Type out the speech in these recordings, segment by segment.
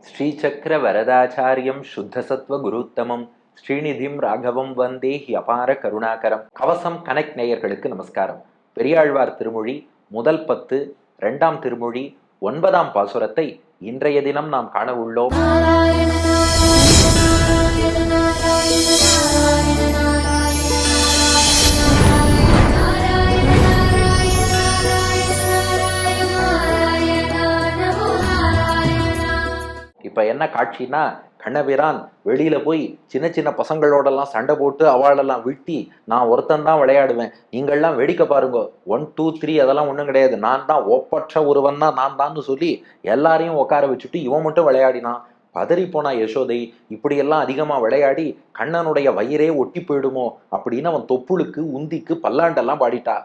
ஸ்ரீசக்கர வரதாச்சாரியம் சுத்தசத்வ குருத்தமம் ஸ்ரீநிதிம் ராகவம் வந்தே அபார கருணாகரம். கவசம் கனெக்ட் நேயர்களுக்கு நமஸ்காரம். பெரியாழ்வார் திருமொழி முதல் 10, 2ஆம் திருமொழி 9ஆம் பாசுரத்தை இன்றைய தினம் நாம் காண உள்ளோம். இப்ப என்ன காட்சின்னா, கண்ணபிரான் வெளியில போய் சின்ன சின்ன பசங்களோடெல்லாம் சண்டை போட்டு அவளெல்லாம் வீழ்த்தி, நான் ஒருத்தன் தான் விளையாடுவேன், நீங்கள்லாம் வேடிக்கை பாருங்க, 1 2 3 அதெல்லாம் ஒன்றும் கிடையாது, நான் தான் ஒப்பற்ற ஒருவன் தான் நான் தான் சொல்லி எல்லாரையும் உட்கார வச்சுட்டு இவன் மட்டும் விளையாடினான். பதறி போனா யசோதை. இப்படியெல்லாம் அதிகமா விளையாடி கண்ணனுடைய வயிறே ஒட்டி போயிடுமோ அப்படின்னு அவன் தொப்புளுக்கு உந்திக்கு பல்லாண்டெல்லாம் பாடிட்டா.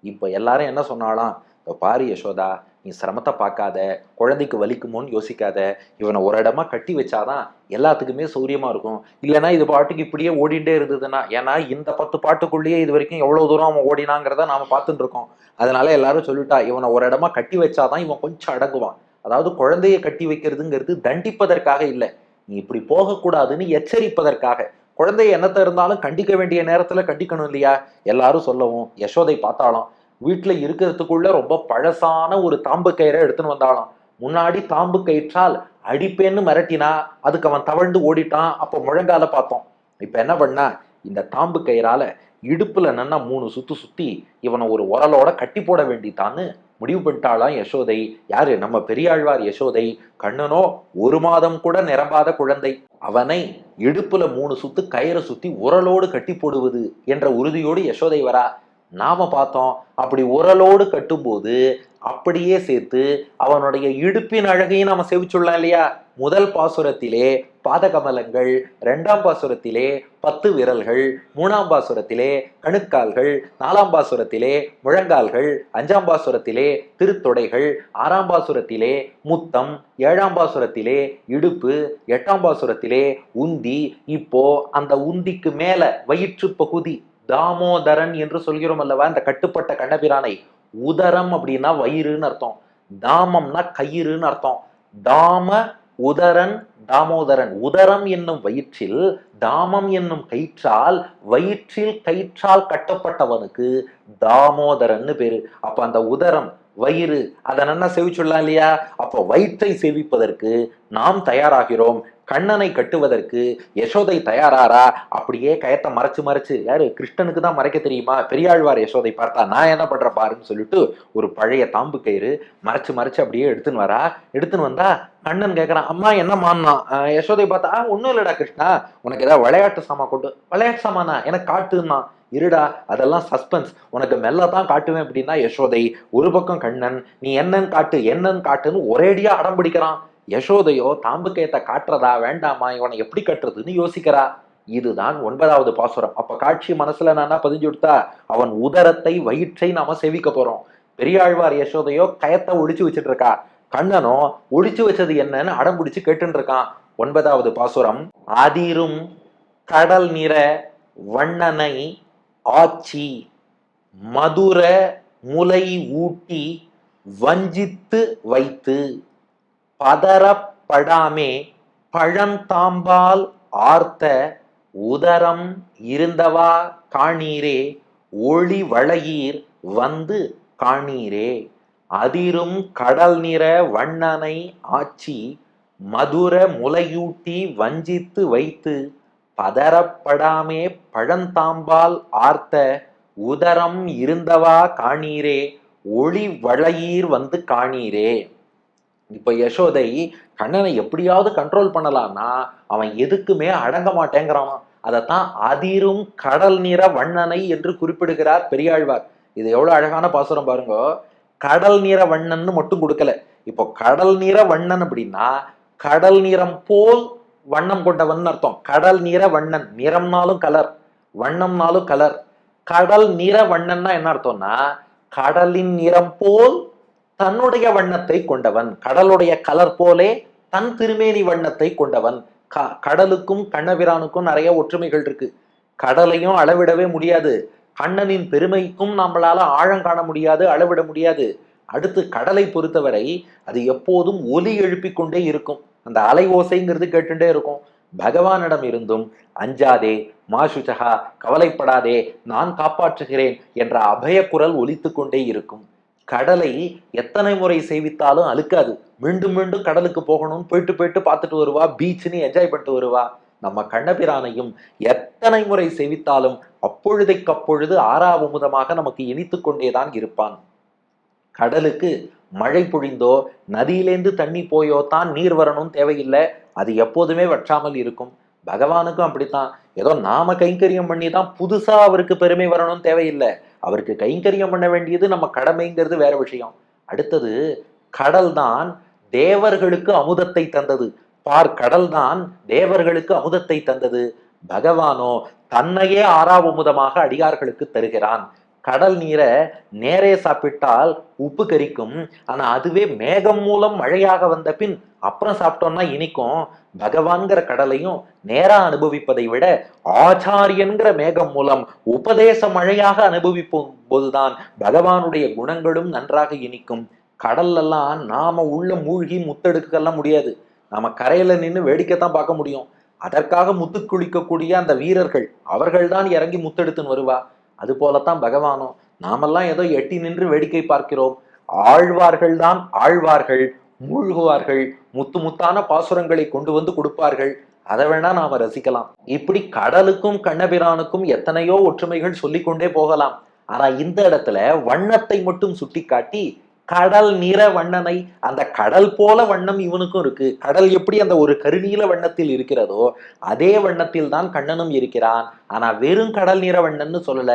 இப்ப எல்லாரும் என்ன சொன்னாலாம், இப்போ பாரு யசோதா, நீ சிரமத்தை பார்க்காத, குழந்தைக்கு வலிக்குமோன்னு யோசிக்காத, இவனை ஒரு இடமா கட்டி வச்சாதான் எல்லாத்துக்குமே சௌரியமா இருக்கும். இல்லைன்னா இது பாட்டுக்கு இப்படியே ஓடிட்டே இருந்ததுன்னா, ஏன்னா இந்த 10 பாட்டுக்குள்ளேயே இது வரைக்கும் எவ்வளவு தூரம் அவன் ஓடினாங்கிறத நாம பார்த்துட்டு இருக்கோம். அதனால எல்லாரும் சொல்லிட்டா, இவனை ஒரு இடமா கட்டி வச்சாதான் இவன் கொஞ்சம் அடங்குவான். அதாவது குழந்தைய கட்டி வைக்கிறதுங்கிறது தண்டிப்பதற்காக இல்லை, நீ இப்படி போகக்கூடாதுன்னு எச்சரிப்பதற்காக. குழந்தைய என்னத்த இருந்தாலும் கண்டிக்க வேண்டிய நேரத்துல கண்டிக்கணும் இல்லையா? எல்லாரும் சொல்லவும் யசோதை பார்த்தாலும் வீட்டுல இருக்கிறதுக்குள்ள ரொம்ப பழசான ஒரு தாம்பு கயிறை எடுத்துன்னு வந்தாலும், முன்னாடி தாம்பு கயிற்றால் அடிப்பேன்னு மிரட்டினா அதுக்கு அவன் தவழ்ந்து ஓடிட்டான். அப்போ முழங்கால பார்த்தோம். இப்ப என்ன பண்ணா, இந்த தாம்பு கயிறால இடுப்புல நன்னா 3 சுத்து சுத்தி இவனை ஒரு உரலோட கட்டி போட வேண்டித்தான்னு முடிவு பண்ணிட்டாளாம் யசோதை. யாரு? நம்ம பெரியாழ்வார் யசோதை. கண்ணனோ 1 மாதம் கூட நிரம்பாத குழந்தை. அவனை இடுப்புல 3 சுத்து கயிறை சுத்தி உரலோடு கட்டி போடுவது என்ற உறுதியோடு யசோதை வரா. நாம பார்த்தோம், அப்படி உரலோடு கட்டும்போது அப்படியே சேர்த்து அவனுடைய இடுப்பின் அழகையும் நாம செவிச்சுள்ளோம் இல்லையா? முதல் பாசுரத்திலே பாதகமலங்கள், 2ஆம் பாசுரத்திலே 10 விரல்கள், 3ஆம் பாசுரத்திலே கணுக்கால்கள், 4ஆம் பாசுரத்திலே முழங்கால்கள், 5ஆம் பாசுரத்திலே திருத்தொடைகள், 6ஆம் பாசுரத்திலே முத்தம், 7ஆம் பாசுரத்திலே இடுப்பு, 8ஆம் பாசுரத்திலே உந்தி. இப்போ அந்த உந்திக்கு மேல வயிற்று பகுதி தாமோதரன் என்று சொல்கிறோம் அல்லவா? இந்த கட்டுப்பட்ட கண்ணபிரானை. உதரம் அப்படின்னா வயிறுன்னு அர்த்தம், தாமம்னா கயிறுன்னு அர்த்தம். தாம உதரன் தாமோதரன். உதரம் என்னும் வயிற்றில், தாமம் என்னும் கயிற்றால், வயிற்றில் கயிற்றால் கட்டப்பட்டவனுக்கு தாமோதரன்னு பேரு. அப்ப அந்த உதரம் வயிறு அதை நல்லா செவிச்சுடலாம் இல்லையா? அப்போ வயிற்றை சேவிப்பதற்கு நாம் தயாராகிறோம். கண்ணனை கட்டுவதற்கு யசோதை தயாராரா? அப்படியே கயத்தை மறைச்சு மறைச்சு, யாரு? கிருஷ்ணனுக்கு தான் மறைக்க தெரியுமா? பெரியாழ்வார் யசோதை பார்த்தா நான் என்ன பண்ற பாருன்னு சொல்லிட்டு ஒரு பழைய தாம்பு கயிறு மறைச்சு மறைச்சு அப்படியே எடுத்துன்னு வரா. எடுத்துன்னு வந்தா கண்ணன் கேட்கறான், அம்மா என்ன மான்னா? யசோதை பார்த்தா, ஒன்னும் இல்லடா கிருஷ்ணா, உனக்கு ஏதாவது விளையாட்டு சாமா கொண்டு. விளையாட்டு சாமானா? எனக்கு காட்டுன்னா. இருடா, அதெல்லாம் சஸ்பென்ஸ், உனக்கு மெல்லதான் காட்டுவேன் அப்படின்னா யசோதை. ஒரு பக்கம் கண்ணன், நீ என்னன்னு காட்டு என்னன்னு காட்டுன்னு ஒரேடியா அடம் பிடிக்கிறான். யசோதையோ தாம்பு கயத்தை காட்டுறதா வேண்டாமா, இவனை எப்படி கட்டுறதுன்னு யோசிக்கிறா. இதுதான் 9வது பாசுரம். அப்ப காட்சி மனசுல நானா பதிஞ்சு விடுத்தா, அவன் உதரத்தை வயிற்றை நாம சேவிக்க போறோம். பெரியாழ்வார் யசோதையோ கயத்தை ஒழிச்சு வச்சுட்டு இருக்கா. கண்ணனோ ஒழிச்சு வச்சது என்னன்னு அடம் பிடிச்சு கேட்டுன்னு இருக்கான். 9வது பாசுரம். அதிரும் கடல் நிற வண்ணனை ஆட்சி மதுர முலை ஊட்டி வஞ்சித்து வைத்து பதறப்படாமே பழந்தாம்பால் ஆர்த்த உதரம் இருந்தவா காணீரே ஒளி வளையீர் வந்து காணீரே. அதிரும் கடல் நிற வண்ணனை ஆட்சி மதுர முலையூட்டி வஞ்சித்து வைத்து பதறப்படாமே பழந்தாம்பால் ஆர்த்த உதரம் இருந்தவா காணீரே ஒளி வளையீர் வந்து காணீரே. இப்ப யசோதை கண்ணனை எப்படியாவது கண்ட்ரோல் பண்ணலாம்னா அவன் எதுக்குமே அடங்க மாட்டேங்கிறான். அதைத்தான் அதிரும் கடல் நிற வண்ணனை என்று குறிப்பிடுகிறார் பெரியாழ்வார். இது எவ்வளவு அழகான பாசுரம் பாருங்க. கடல் நிற வண்ணன்னு மட்டும் கொடுக்கல. இப்போ கடல் நிற வண்ணன் அப்படின்னா கடல் நிறம் போல் வண்ணம் கொண்டவன் அர்த்தம். கடல் நிற வண்ணன், நிறம்னாலும் கலர், வண்ணம்னாலும் கலர். கடல் நிற வண்ணன்னா என்ன அர்த்தம்னா, கடலின் நிறம் போல் தன்னுடைய வண்ணத்தை கொண்டவன், கடலுடைய கலர் போலே தன் திருமேனி வண்ணத்தை கொண்டவன். கடலுக்கும் கண்ணபிரானுக்கும் நிறைய ஒற்றுமைகள் இருக்கு. கடலையும் அளவிடவே முடியாது, கண்ணனின் பெருமைக்கும் நம்மளால ஆழம் காண முடியாது, அளவிட முடியாது. அடுத்து கடலை பொறுத்தவரை அது எப்போதும் ஒலி எழுப்பிக் கொண்டே இருக்கும். அந்த அலை ஓசைங்கிறது கேட்டுட்டே இருக்கும். பகவானிடம் இருந்தும் அஞ்சாதே, மாசுச்சகா, கவலைப்படாதே, நான் காப்பாற்றுகிறேன் என்ற அபய குரல் ஒலித்து கொண்டே இருக்கும். கடலை எத்தனை முறை சேவித்தாலும் அழுக்காது. மீண்டும் மீண்டும் கடலுக்கு போகணும்னு போயிட்டு போயிட்டு பார்த்துட்டு வருவா, பீச்னு என்ஜாய் பண்ணிட்டு வருவா. நம்ம கண்ணபிரானையும் எத்தனை முறை சேவித்தாலும் அப்பொழுதைக்கப்பொழுது ஆறாவமுதமாக நமக்கு இனித்து கொண்டேதான் இருப்பான். கடலுக்கு மழை பொழிந்தோ நதியிலேந்து தண்ணி போயோ தான் நீர் வரணும்னு தேவையில்லை. அது எப்போதுமே வற்றாமல் இருக்கும். பகவானுக்கும் அப்படித்தான். ஏதோ நாம கைங்கரியம் பண்ணி தான் புதுசா அவருக்கு பெருமை வரணும்னு தேவையில்லை. அவருக்கு கைங்கரியம் பண்ண வேண்டியது நம்ம கடமைங்கிறது வேற விஷயம். அடுத்தது, கடல் தான் தேவர்களுக்கு அமுதத்தை தந்தது. பார், கடல் தான் தேவர்களுக்கு அமுதத்தை தந்தது. பகவானோ தன்னையே ஆறாவமுதமாக அடியார்களுக்கு தருகிறான். கடல் நீரை நேரே சாப்பிட்டால் உப்பு கரிக்கும். ஆனா அதுவே மேகம் மூலம் மழையாக வந்த பின் அப்புறம் சாப்பிட்டோம்னா இனிக்கும். பகவான்கிற கடலையும் நேரா அனுபவிப்பதை விட ஆச்சாரியன்கிற மேகம் மூலம் உபதேச மழையாக அனுபவிப்போம் போதுதான் பகவானுடைய குணங்களும் நன்றாக இனிக்கும். கடல்லெல்லாம் நாம உள்ள மூழ்கி முத்தெடுக்கலாம் முடியாது. நாம கரையில நின்று வேடிக்கைத்தான் பார்க்க முடியும். அதற்காக முத்து குளிக்கக்கூடிய அந்த வீரர்கள் அவர்கள்தான் இறங்கி முத்தெடுத்துன்னு வருவா. அது போலத்தான் பகவானும். நாமெல்லாம் ஏதோ எட்டி நின்று வேடிக்கை பார்க்கிறோம். ஆழ்வார்கள் தான் ஆழ்வார்கள், மூழ்குவார்கள், முத்து முத்தான பாசுரங்களை கொண்டு வந்து கொடுப்பார்கள். அதை வேணா நாம ரசிக்கலாம். இப்படி கடலுக்கும் கண்ணபிரானுக்கும் எத்தனையோ ஒற்றுமைகள் சொல்லிக்கொண்டே போகலாம். ஆனா இந்த இடத்துல வண்ணத்தை மட்டும் சுட்டி காட்டி கடல் நிற வண்ணனை, அந்த கடல் போல வண்ணம் இவனுக்கும் இருக்கு. கடல் எப்படி அந்த ஒரு கருநீல வண்ணத்தில் இருக்கிறதோ அதே வண்ணத்தில் தான் கண்ணனும் இருக்கிறான். ஆனா வெறும் கடல் நிற வண்ணன்னு சொல்லல,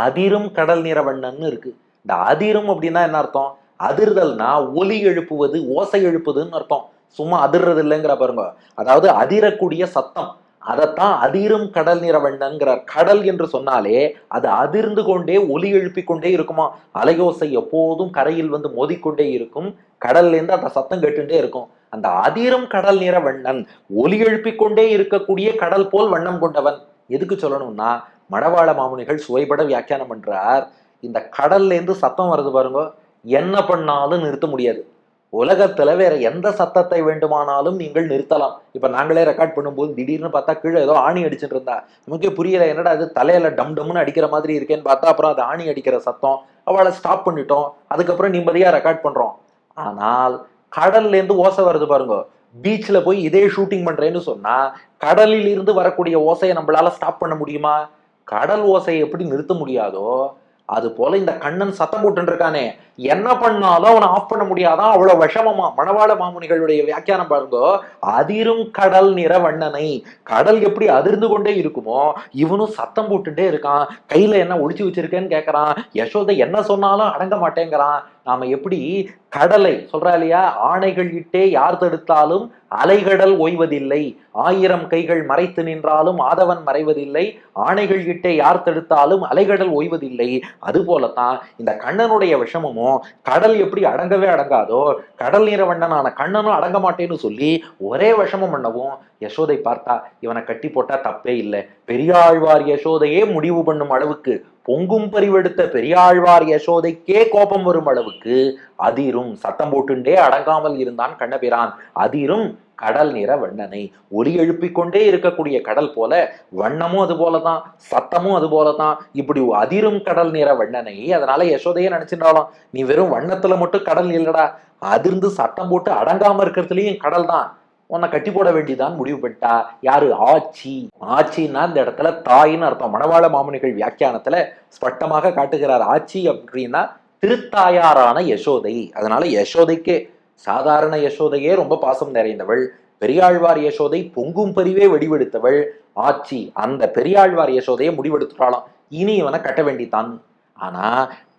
அதிரும் கடல் நிற வண்ணன்னு இருக்கு. இந்த அதிரும் அப்படின்னா என்ன அர்த்தம்? அதிர்தல்னா ஒலி எழுப்புவது, ஓசை எழுப்புதுன்னு அர்த்தம். சும்மா அதிர்றது இல்லைங்கிற பாருங்க. அதாவது அதிரக்கூடிய சத்தம், அதைத்தான் அதிரும் கடல் நிற வண்ணன்கிறார். கடல் என்று சொன்னாலே அது அதிர்ந்து கொண்டே ஒலி எழுப்பி கொண்டே இருக்குமா. அலையோசை எப்போதும் கரையில் வந்து மோதிக்கொண்டே இருக்கும். கடல்ல இருந்து அந்த சத்தம் கேட்டுட்டே இருக்கும். அந்த அதிரும் கடல் நிற வண்ணன், ஒலி எழுப்பி கொண்டே இருக்கக்கூடிய கடல் போல் வண்ணம் கொண்டவன். எதுக்கு சொல்லணும்னா, மணவாள மாமுனிகள் சுவைபட வியாக்கியானம் பண்றார். இந்த கடல்ல இருந்து சத்தம் வருது பாருங்க, என்ன பண்ணாலும் நிறுத்த முடியாது. உலகத்துல வேற எந்த சத்தத்தை வேண்டுமானாலும் நீங்கள் நிறுத்தலாம். இப்ப நாங்களே ரெக்கார்ட் பண்ணும்போது திடீர்னு பார்த்தா கீழே ஏதோ ஆணி அடிச்சுட்டு இருந்தா நமக்கே புரியல, என்னடா அது தலையில டம் டம்னு அடிக்கிற மாதிரி இருக்கேன்னு பார்த்தா அப்புறம் அது ஆணி அடிக்கிற சத்தம். அவளை ஸ்டாப் பண்ணிட்டோம். அதுக்கப்புறம் நிம்மதியா ரெக்கார்ட் பண்றோம். ஆனால் கடல்ல இருந்து ஓசை வருது பாருங்க. பீச்ல போய் இதே ஷூட்டிங் பண்றேன்னு சொன்னா கடலில் இருந்து வரக்கூடிய ஓசையை நம்மளால ஸ்டாப் பண்ண முடியுமா? கடல் ஓசையை எப்படி நிறுத்த முடியாதோ அது போல இந்த கண்ணன் சத்தம் போட்டு இருக்கானே, என்ன பண்ணாலும் அவனை ஆஃப் பண்ண முடியாதான். அவ்வளவு விஷமமா. மணவாள மாமுனிகளுடைய வியாக்கியானம் பாருங்க, அதிரும் கடல் நிற வண்ணனை. கடல் எப்படி அதிர்ந்து கொண்டே இருக்குமோ இவனும் சத்தம் போட்டுட்டே இருக்கான். கையில என்ன ஒளிச்சு வச்சிருக்கேன்னு கேட்கறான். யசோதை என்ன சொன்னாலும் அடங்க மாட்டேங்கிறான். நாம எப்படி கடலை சொல்றா இல்லையா, ஆணைகள் இட்டே யார் தடுத்தாலும் அலைகடல் ஓய்வதில்லை, ஆயிரம் கைகள் மறைத்து நின்றாலும் ஆதவன் மறைவதில்லை, ஆணைகள் இட்டே யார் தடுத்தாலும் அலைகடல் ஓய்வதில்லை. அது போலத்தான் இந்த கண்ணனுடைய விஷமமும், கடல் எப்படி அடங்கவே அடங்காதோ கடல் நிற வண்ணனான கண்ணனும் அடங்க மாட்டேன்னு சொல்லி ஒரே விஷமம் பண்ணவும் யசோதை பார்த்தா இவனை கட்டி போட்டா தப்பே இல்லை. பெரியாழ்வார் யசோதையே முடிவு பண்ணும் அளவுக்கு, பொங்கும் பரிவெடுத்த பெரியாழ்வார் யசோதைக்கே கோபம் வரும் அளவுக்கு அதிரும் சத்தம் போட்டுண்டே அடங்காமல் இருந்தான் கண்ணபிரான். அதிரும் கடல் நிற வண்ணனை, ஒலி எழுப்பிக் கொண்டே இருக்கக்கூடிய கடல் போல வண்ணமும் அது போலதான், சத்தமும் அது போலதான். இப்படி அதிரும் கடல் நிற வண்ணனை. அதனால யசோதையே நினைச்சிருந்தாலும், நீ வெறும் வண்ணத்துல மட்டும் கடல் இல்லடா, அதிர்ந்து சத்தம் போட்டு அடங்காம இருக்கிறதுலயும் கடல் தான், உன்னை கட்டி போட வேண்டியதான் முடிவு பண்ணிட்டா. யாரு? ஆச்சி. ஆச்சின்னா இந்த இடத்துல தாயின்னு அர்த்தம். மணவாள மாமுனிகள் வியாக்கியானத்துல ஸ்பஷ்டமாக காட்டுகிறார். ஆச்சி அப்படின்னா திருத்தாயாரான யசோதை. அதனால யசோதைக்கே, சாதாரண யசோதையே ரொம்ப பாசம் நிறைந்தவள், பெரியாழ்வார் யசோதை பொங்கும் பரிவே வெடிவெடுத்தவள் ஆச்சி. அந்த பெரியாழ்வார் யசோதையை முடிவெடுத்துட்டாலாம், இனி இவனை கட்ட வேண்டித்தான். ஆனா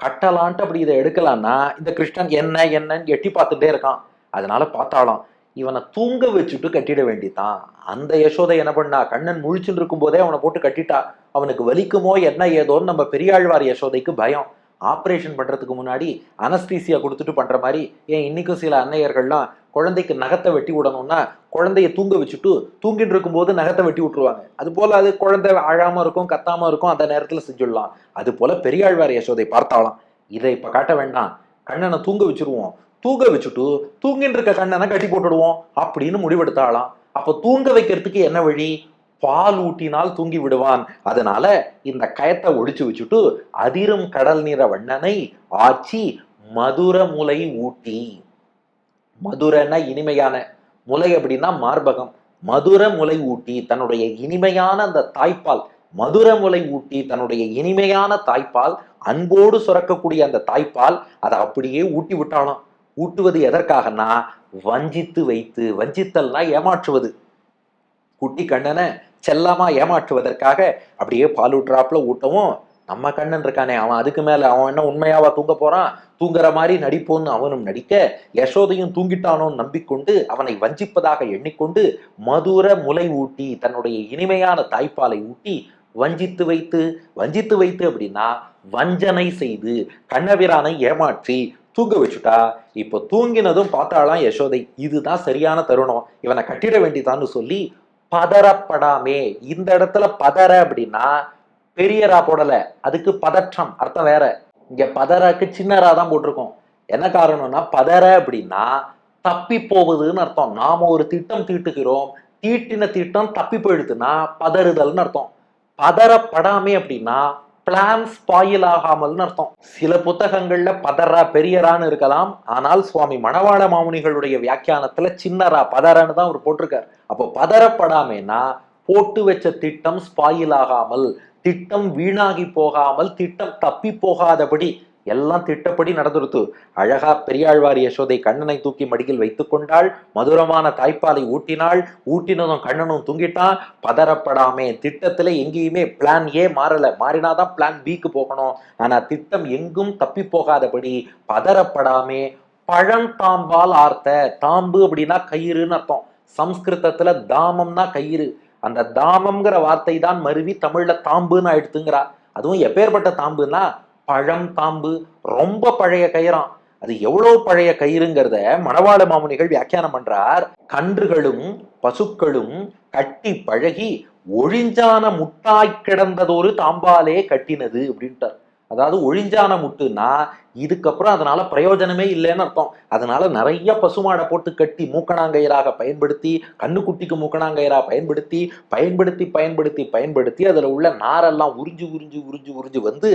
கட்டலான்ட்டு அப்படி இதை எடுக்கலான்னா இந்த கிருஷ்ணன் என்ன என்னன்னு எட்டி பார்த்துட்டே இருக்கான். அதனால பார்த்தாலாம் இவனை தூங்க வச்சுட்டு கட்டிட வேண்டித்தான். அந்த யசோதை என்ன பண்ணா, கண்ணன் முழிச்சுட்டு இருக்கும் போதே அவனை போட்டு கட்டிட்டா. அவனுக்கு வலிக்குமோ என்ன ஏதோன்னு நம்ம பெரியாழ்வார் யசோதைக்கு பயம். ஆப்ரேஷன் பண்றதுக்கு முன்னாடி அனஸ்தீசியா கொடுத்துட்டு பண்ற மாதிரி, ஏன் இன்னைக்கும் சில அன்னையர்கள்லாம் குழந்தைக்கு நகத்தை வெட்டி விடணும்னா குழந்தைய தூங்க வச்சுட்டு தூங்கிட்டு இருக்கும் போது நகத்தை வெட்டி விட்டுருவாங்க. அது போல அது குழந்தை அழாம இருக்கும், கத்தாம இருக்கும், அந்த நேரத்துல செஞ்சுடலாம். அது போல பெரியாழ்வார் யசோதை பார்த்தாலாம், இதை இப்ப காட்ட வேண்டாம், கண்ணனை தூங்க வச்சிருவோம், தூங்க வச்சுட்டு தூங்கின்னு இருக்க கண்ணனை கட்டி போட்டுடுவோம் அப்படின்னு முடிவெடுத்தாலாம். அப்ப தூங்க வைக்கிறதுக்கு என்ன வழி? பால் ஊட்டினால் தூங்கி விடுவான். அதனால இந்த கயத்தை ஒழிச்சு வச்சுட்டு அதிரும் கடல் நிற வண்ணனை ஆட்சி மதுர முலை ஊட்டி. மதுரைன்னா இனிமையான, முலை அப்படின்னா மார்பகம். மதுர முலை ஊட்டி தன்னுடைய இனிமையான அந்த தாய்ப்பால், மதுர முலை ஊட்டி தன்னுடைய இனிமையான தாய்ப்பால், அன்போடு சுரக்கக்கூடிய அந்த தாய்ப்பால் அதை அப்படியே ஊட்டி விட்டாலும். ஊட்டுவது எதற்காகனா வஞ்சித்து வைத்து, வஞ்சித்தல்னா ஏமாற்றுவது, குட்டி கண்ணனை செல்லமா ஏமாற்றுவதற்காக அப்படியே பால் ஊட்டுறாப்புல ஊட்டவும், நம்ம கண்ணன் இருக்கானே அவன் அதுக்கு மேல அவன் என்ன உண்மையாவா தூங்க போறான், தூங்குற மாதிரி நடிப்போன்னு அவனும் நடிக்க, யசோதையும் தூங்கிட்டானோன்னு நம்பிக்கொண்டு அவனை வஞ்சிப்பதாக எண்ணிக்கொண்டு மதுர முலை ஊட்டி தன்னுடைய இனிமையான தாய்ப்பாலை ஊட்டி வஞ்சித்து வைத்து. வஞ்சித்து வைத்து அப்படின்னா வஞ்சனை செய்து கண்ணபிரானை ஏமாற்றி தூங்க வச்சுட்டா. இப்ப தூங்கினதும் பார்த்தாலாம் யசோதை, இதுதான் சரியான தருணம், இவனை கட்டிட வேண்டிதான்னு சொல்லி பதறப்படாமே. இந்த இடத்துல பதற அப்படின்னா பெரியரா போடல, அதுக்கு பதற்றம் அர்த்தம் வேற. இங்க பதறக்கு சின்னரா தான் போட்டிருக்கோம். என்ன காரணம்னா பதற அப்படின்னா தப்பி போவதுன்னு அர்த்தம். நாம ஒரு திட்டம் தீட்டுகிறோம், தீட்டின திட்டம் தப்பி போயிடுதுன்னா பதறுதல்னு அர்த்தம். பதறப்படாமே அப்படின்னா பிளான் ஸ்பாயில் ஆகாமல்னு அர்த்தம். சில புத்தகங்கள்ல பதறா பெரியரான்னு இருக்கலாம், ஆனால் சுவாமி மணவாள மாமுனிகளுடைய வியாக்கியானத்துல சின்னரா பதறன்னு தான் அவர் போட்டிருக்கார். அப்போ பதறப்படாமேனா போட்டு வச்ச திட்டம் ஸ்பாயில் ஆகாமல், திட்டம் வீணாகி போகாமல், திட்டம் தப்பி போகாதபடி எல்லாம் திட்டப்படி நடந்துருத்து. அழகா பெரியாழ்வார் யசோதை கண்ணனை தூக்கி மடியில் வைத்துக் கொண்டாள், மதுரமான தாய்ப்பாலை ஊட்டினாள், ஊட்டினதும் கண்ணனும் தூங்கிட்டான். பதறப்படாமே, திட்டத்துல எங்கேயுமே பிளான் ஏ மாறல, மாறினாதான் பிளான் பிக்கு போகணும். ஆனா திட்டம் எங்கும் தப்பி போகாதபடி பதறப்படாமே பழந்தாம்பால் ஆர்த்த. தாம்பு அப்படின்னா கயிறுன்னு அர்த்தம். சம்ஸ்கிருதத்துல தாமம்னா கயிறு. அந்த தாமம்ங்கிற வார்த்தை தான் மருவி தமிழ்ல தாம்புன்னு ஆயிடுத்துங்கிறா. அதுவும் எப்பேற்பட்ட தாம்புன்னா பழம் தாம்பு, ரொம்ப பழைய கயிறாம். அது எவ்வளவு பழைய கயிறுங்கிறத மணவாள மாமுனிகள் வியாக்கியானம் பண்றார். கன்றுகளும் பசுக்களும் கட்டி பழகி ஒழிஞ்சான முட்டாய் கிடந்ததொரு தாம்பாலே கட்டினது அப்படின்ட்டார். அதாவது ஒழிஞ்சான முட்டுன்னா இதுக்கப்புறம் அதனால பிரயோஜனமே இல்லைன்னு அர்த்தம். அதனால நிறைய பசுமாடை போட்டு கட்டி மூக்கணாங்கயிறாக பயன்படுத்தி, கண்ணுக்குட்டிக்கு மூக்கணாங்கயிறாக பயன்படுத்தி பயன்படுத்தி பயன்படுத்தி பயன்படுத்தி அதுல உள்ள நாரெல்லாம் உறிஞ்சு உறிஞ்சு உறிஞ்சு உறிஞ்சு வந்து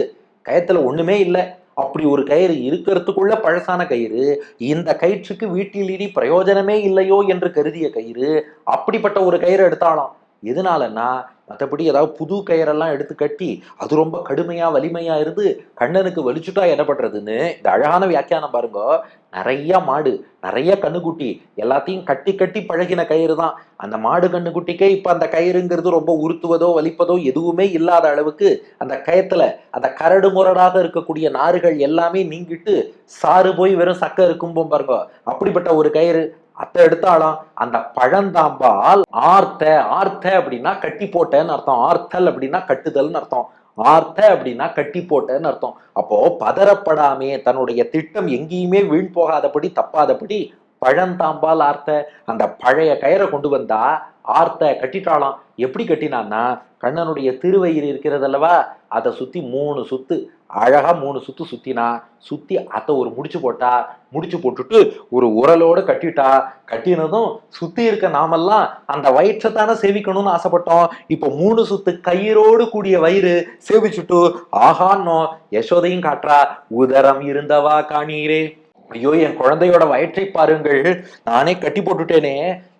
கயத்துல ஒண்ணுமே இல்லை. அப்படி ஒரு கயிறு இருக்கிறதுக்குள்ள பழசான கயிறு, இந்த கயிற்றுக்கு வீட்டில் இனி பிரயோஜனமே இல்லையோ என்று கருதிய கயிறு, அப்படிப்பட்ட ஒரு கயிறு எடுத்தாலாம். எதனாலன்னா மற்றபடி ஏதாவது புது கயிறெல்லாம் எடுத்து கட்டி அது ரொம்ப கடுமையா வலிமையா இருந்து கண்ணனுக்கு வலிச்சுட்டா என்ன பண்றதுன்னு இந்த அழகான வியாக்கியானம் பாருங்க. நிறைய மாடு, நிறைய கண்ணுக்குட்டி எல்லாத்தையும் கட்டி கட்டி பழகின கயிறு தான். அந்த மாடு கண்ணுக்குட்டிக்கே இப்ப அந்த கயிறுங்கிறது ரொம்ப உறுத்துவதோ வலிப்பதோ எதுவுமே இல்லாத அளவுக்கு அந்த கயத்துல அந்த கரடு முரடாக இருக்கக்கூடிய நாறுகள் எல்லாமே நீங்கிட்டு சாறு போய் வெறும் சக்கை இருக்கும் பாருங்க, அப்படிப்பட்ட ஒரு கயிறு. அத்தை எடுத்தாலாம். அந்த பழந்தாம்பால் ஆர்த்த, ஆர்த்த அப்படின்னா கட்டி போட்டேன்னு அர்த்தம். ஆர்த்தல் அப்படின்னா கட்டுதல்னு அர்த்தம். ஆர்த்த அப்படின்னா கட்டி போட்டேன்னு அர்த்தம். அப்போ பதறப்படாமே தன்னுடைய திட்டம் எங்கேயுமே வீண் போகாதபடி தப்பாதபடி பழந்தாம்பால் ஆர்த்த, அந்த பழைய கயிறை கொண்டு வந்தா ஆர்த்த கட்டிட்டாலாம். எப்படி கட்டினான்னா கண்ணனுடைய திருவயிறு இருக்கிறது அல்லவா, அதை சுத்தி 3 சுத்து, அழகா 3 சுத்து சுத்தினா, சுத்தி அத்தை ஒரு முடிச்சு போட்டா, முடிச்சு போட்டுட்டு ஒரு உரலோடு கட்டிட்டா. கட்டினதும் சுத்தி இருக்க நாமெல்லாம் அந்த வயிற்றை தானே சேவிக்கணும்னு ஆசைப்பட்டோம். இப்ப 3 சுத்து கயிறோடு கூடிய வயிறு சேவிச்சுட்டு ஆகான்னோ யசோதையும் காட்டுறா. உதரம் இருந்தவா காணீரே, ஐயோ என் குழந்தையோட வயிற்றை பாருங்கள், நானே கட்டி போட்டுட்டேனே,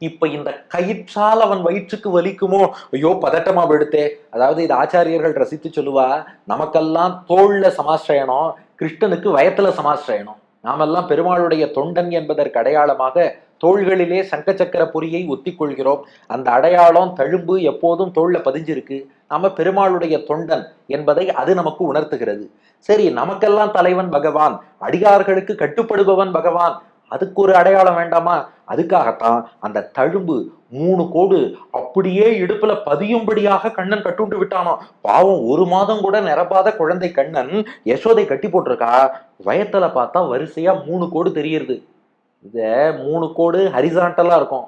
இப்ப இந்த கயிற்றால் அவன் வயிற்றுக்கு வலிக்குமோ, ஐயோ பதட்டமா எடுத்தே. அதாவது இது ஆச்சாரியர்கள் ரசித்து சொல்லுவா, நமக்கெல்லாம் தோல்ல சமாசிரயணம், கிருஷ்ணனுக்கு வயத்துல சமாசிரயணம். நாமெல்லாம் பெருமாளுடைய தொண்டன் என்பதற்கு அடையாளமாக தோள்களிலே சங்க சக்கர பொறியை ஒத்தி கொள்கிறோம். அந்த அடையாளம் தழும்பு எப்போதும் தோல்ல பதிஞ்சிருக்கு. நாம பெருமாளுடைய தொண்டன் என்பதை அது நமக்கு உணர்த்துகிறது. சரி, நமக்கெல்லாம் தலைவன் பகவான், அடியார்களுக்கு கட்டுப்படுபவன் பகவான், அதுக்கு ஒரு அடையாளம் வேண்டாமா? அதுக்காகத்தான் அந்த தழும்பு 3 கோடு அப்படியே இடுப்புல பதியும்படியாக கண்ணன் கட்டுண்டு விட்டானோ. பாவம் 1 மாதம் கூட நிரப்பாத குழந்தை கண்ணன் யசோதை கட்டி போட்டிருக்கா. வயத்துல பார்த்தா வரிசையா 3 கோடு தெரியுது. இத 3 கோடு ஹரிசாண்டலா இருக்கும்,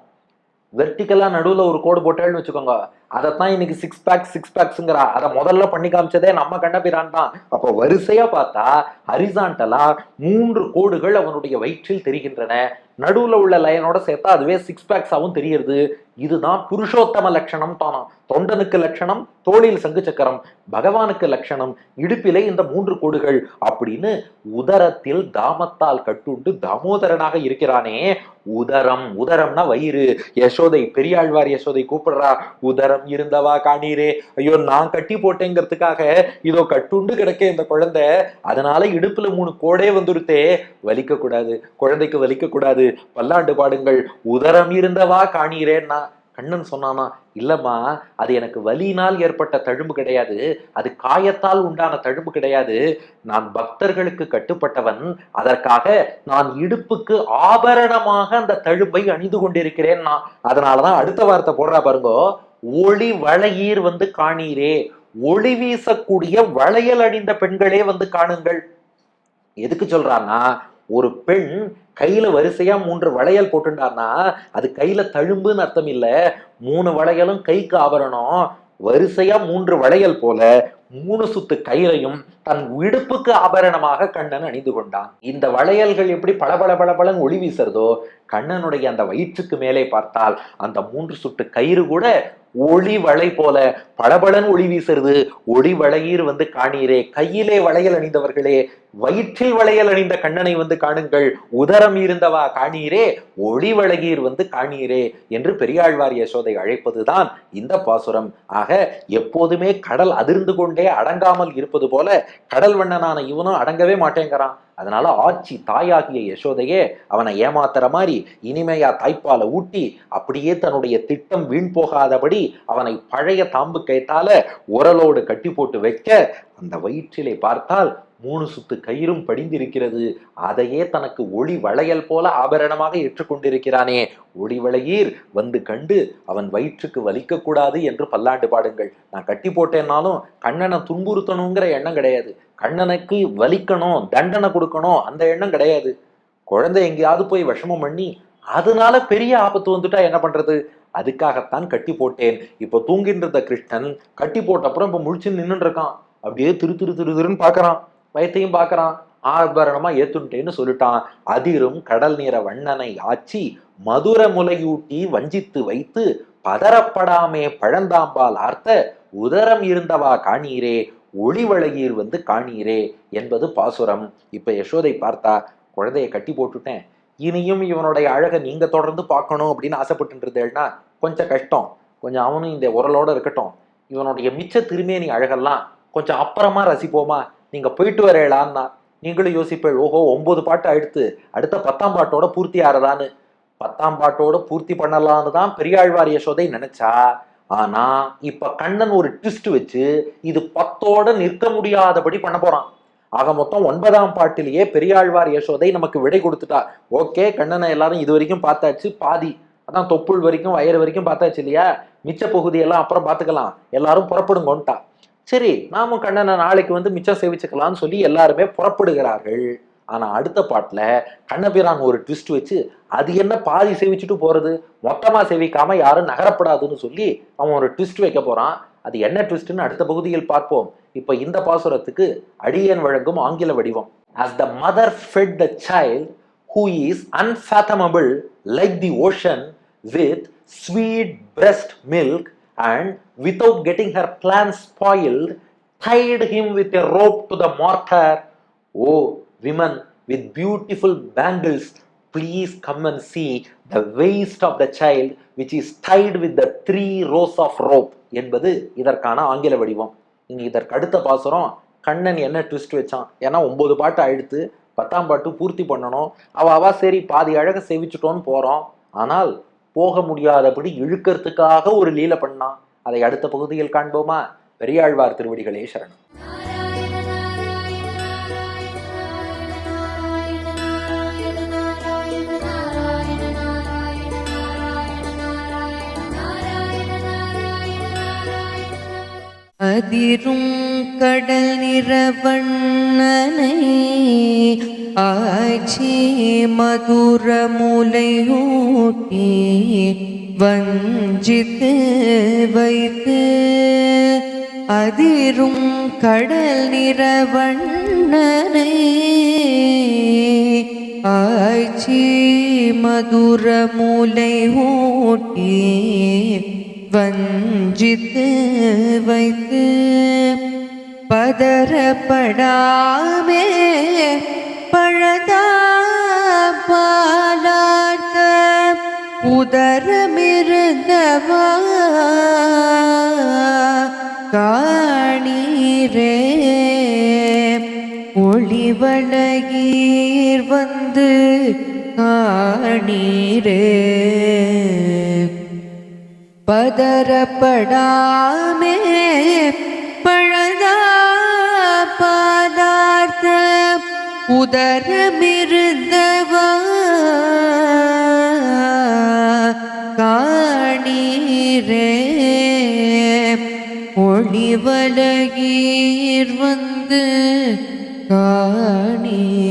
வெர்டிக்கலா நடுவுல ஒரு கோடு போட்டேன்னு வச்சுக்கோங்க, அதைத்தான் இன்னைக்கு சிக்ஸ் பேக்ஸ்ங்கிறா. அதை முதல்ல பண்ணி காமிச்சதே நம்ம கண்ணபிரான் தான். அப்போ வரிசையா பார்த்தா ஹரிசாண்டலா 3 கோடுகள் அவனுடைய வயிற்றில் தெரிகின்றன. நடுவுல உள்ள லைனோட சேர்த்தா அதுவே சிக்ஸ் பேக்ஸாவும் தெரியுது. இதுதான் புருஷோத்தம லட்சணம் தானா. தொண்டனுக்கு லட்சணம் தோளில் சங்கு சக்கரம், பகவானுக்கு லட்சணம் இடுப்பிலே இந்த 3 கோடுகள் அப்படின்னு உதரத்தில் தாமத்தால் கட்டுண்டு தாமோதரனாக இருக்கிறானே. உதரம்னா வயிறு. யசோதை, பெரியாழ்வார் யசோதை கூப்பிடுறா, உதரம் இருந்தவா காணீரே. ஐயோ, நான் கட்டி போட்டேங்கிறதுக்காக இதோ கட்டுண்டு கிடக்க இந்த குழந்தை, அதனால இடுப்புல 3 கோடே வந்துருத்தே, வலிக்க கூடாது, குழந்தைக்கு வலிக்க கூடாது, பல்லாண்டு பாடுங்கள், உதரம் இருந்தவா காணீரேன்னா. கண்ணன் சொன்னானா, இல்லம்மா, அது எனக்கு வலியினால் ஏற்பட்ட தழும்பு கிடையாது, அது காயத்தால் உண்டான தழும்பு கிடையாது. நான் பக்தர்களுக்கு கட்டுப்பட்டவன், அதற்காக நான் இடுப்புக்கு ஆபரணமாக அந்த தழும்பை அணிந்து கொண்டிருக்கிறேன். அதனாலதான் அடுத்த வார்த்தை போடுறா பாருங்க, ஒளி வளையீர் வந்து காணீரே. ஒளி வீசக்கூடிய வளையல் அணிந்த பெண்களே வந்து காணுங்கள். எதுக்கு சொல்றான்னா, ஒரு பெண் கையில வரிசையா 3 வளையல் போட்டுட்டான்னா அது கையில தழும்புன்னு அர்த்தம் இல்ல. 3 வளையலும் கைக்கு ஆபரணம். வரிசையா 3 வளையல் போல 3 சுத்து கயிறையும் தன் இடுப்புக்கு ஆபரணமாக கண்ணன் அணிந்து கொண்டான். இந்த வளையல்கள் எப்படி பளபளன்னு ஒளி வீசுறதோ, கண்ணனுடைய அந்த வயிற்றுக்கு மேலே பார்த்தால் அந்த 3 சுட்டு கயிறு கூட ஒளி வளை போல பளபளன்னு ஒளி வீசுறது. ஒளி வளையீர் வந்து காணீரே. கையிலே வளையல் அணிந்தவர்களே, வயிற்றில் வளையல் அணிந்த கண்ணனை வந்து காணுங்கள். உதரம் இருந்தவா காணீரே, ஒளி வளையீர் வந்து காணீரே என்று பெரியாழ்வார் யசோதை அழைப்பதுதான் இந்த பாசுரம். ஆக எப்போதுமே கடல் அதிர்ந்து கொண்டே அடங்காமல் இருப்பது போல கடல் வண்ணனான இவனும் அடங்கவே மாட்டேங்கிறான். அதனால ஆட்சி தாயாகிய யசோதையே அவனை ஏமாத்துற மாதிரி இனிமையா தாய்ப்பாலை ஊட்டி அப்படியே தன்னுடைய திட்டம் வீண் போகாதபடி அவனை பழைய தாம்பு கைத்தால உரலோடு கட்டி போட்டு வைக்க, அந்த வயிற்றிலே பார்த்தால் 3 சுத்து கயிறும் படிந்திருக்கிறது. அதையே தனக்கு ஒளி வளையல் போல ஆபரணமாக ஏற்றுக்கொண்டிருக்கிறானே. ஒளி வளையீர் வந்து கண்டு அவன் வயிற்றுக்கு வலிக்க கூடாது என்று பல்லாண்டு பாடுங்கள். நான் கட்டி போட்டேன்னாலும் கண்ணனை துன்புறுத்தணுங்கிற எண்ணம் கிடையாது. கண்ணனுக்கு வலிக்கணும், தண்டனை கொடுக்கணும், அந்த எண்ணம் கிடையாது. குழந்தை எங்கேயாவது போய் விஷமம் பண்ணி அதனால பெரிய ஆபத்து வந்துட்டா என்ன பண்றது? அதுக்காகத்தான் கட்டி போட்டேன். இப்ப தூங்கின்ற கிருஷ்ணன் கட்டி போட்ட அப்புறம் இப்ப முழிச்சு நின்று இருக்கான். அப்படியே திருன்னு பாக்குறான், வயத்தையும் பாக்குறான். ஆபரணமா ஏத்துட்டேன்னு சொல்லிட்டான். அதிரும் கடல் நீர வண்ணனை ஆட்சி மதுர முலையூட்டி வஞ்சித்து வைத்து பதறப்படாமே பழந்தாம்பால் ஆர்த்த உதரம் இருந்தவா காணீரே, ஒளிவளையீர் வந்து காணீரே என்பது பாசுரம். இப்ப யசோதை பார்த்தா, குழந்தைய கட்டி போட்டுட்டேன், இனியும் இவனுடைய அழகை நீங்க தொடர்ந்து பார்க்கணும் அப்படின்னு ஆசைப்பட்டுன்றதுன்னா கொஞ்சம் கஷ்டம். கொஞ்சம் அவனும் இந்த உரலோட இருக்கட்டும், இவனுடைய மிச்ச திருமேனி அழகெல்லாம் கொஞ்சம் அப்புறமா ரசிப்போமா, நீங்க போயிட்டு வரேளான்னா. நீங்களும் யோசிப்பேள், ஓஹோ 9 பாட்டு அடுத்து அடுத்த 10ஆம் பாட்டோட பூர்த்தி ஆறதான்னு. 10ஆம் பாட்டோட பூர்த்தி பண்ணலான்னு தான் பெரியாழ்வார் யசோதை நினைச்சா. ஆனா இப்ப கண்ணன் ஒரு ட்விஸ்ட் வச்சு இது 10ஓட நிற்க முடியாதபடி பண்ண போறான். ஆக மொத்தம் 9ஆம் பாட்டிலேயே பெரியாழ்வார் யசோதை நமக்கு விடை கொடுத்துட்டா. ஓகே, கண்ணனை எல்லாரும் இது வரைக்கும் பார்த்தாச்சு, பாதி அதான் தொப்புள் வரைக்கும் வயிறு வரைக்கும் பார்த்தாச்சு இல்லையா, மிச்ச பகுதியெல்லாம் அப்புறம் பார்த்துக்கலாம், எல்லாரும் புறப்படுங்கோன்ட்டா. சரி, நாமும் கண்ணனை நாளைக்கு வந்து மிச்சம் சேவிச்சுக்கலாம்னு சொல்லி எல்லாருமே புறப்படுகிறார்கள். ஆனா அடுத்த பாட்டுல கண்ணபிரான் ஒரு ட்விஸ்ட் வச்சு, அது என்ன பாதி சேவிச்சுட்டு போறது, மொத்தமா சேவிக்காம யாரும் நகரப்படாதுன்னு சொல்லி அவன் ஒரு ட்விஸ்ட் வைக்க போறான். அது என்ன ட்விஸ்ட்னு அடுத்த பகுதியில் பார்ப்போம். இப்ப இந்த பாசுரத்துக்கு அடியேன் வழங்கும் ஆங்கில வடிவம். As the mother fed the child who is unfathomable like the ocean with sweet breast milk and without getting her plans spoiled tied him with a rope to the mortar. Oh women with beautiful bangles, please come and see the waist of the child which is tied with the 3 rows of rope என்பது இதற்கான ஆங்கில வடிவம். இனி இதற்கு அடுத்த பாசுரம் கண்ணன் என்ன twist வச்சான். ஏன்னா 9 பாட்டு ஆயிடுத்து, 10ஆம் பாட்டு பூர்த்தி பண்ணணும். அவ சரி பாதி அழக சேவிச்சுட்டோன்னு போறோம், ஆனால் போக முடியாதபடி இழுக்கிறதுக்காக ஒரு லீல பண்ணான். அதை அடுத்த பகுதியில் காண்போமா. பெரியாழ்வார் திருவடிகளே சரணம். அதிரும் கடல் நிறவண்ணனை ஆட்சி மதுர முலையூட்டி வஞ்சித்து வைத்து அதிரும் கடல் நிறவண்ணனை ஆய்ச்சி மதுர மூலை ஊட்டி வஞ்சித்து வைத்து பதறப்படாமே பழதா பாலார்த்த உதரமிருந்தவா காணீரே ஒளிவளகீர் வந்து காணீரே பதறப்படாமே பழதா பாதார்த்த உதரமிருந்தவா காணீரே ஒளிவளகீர் வந்து காணீரே.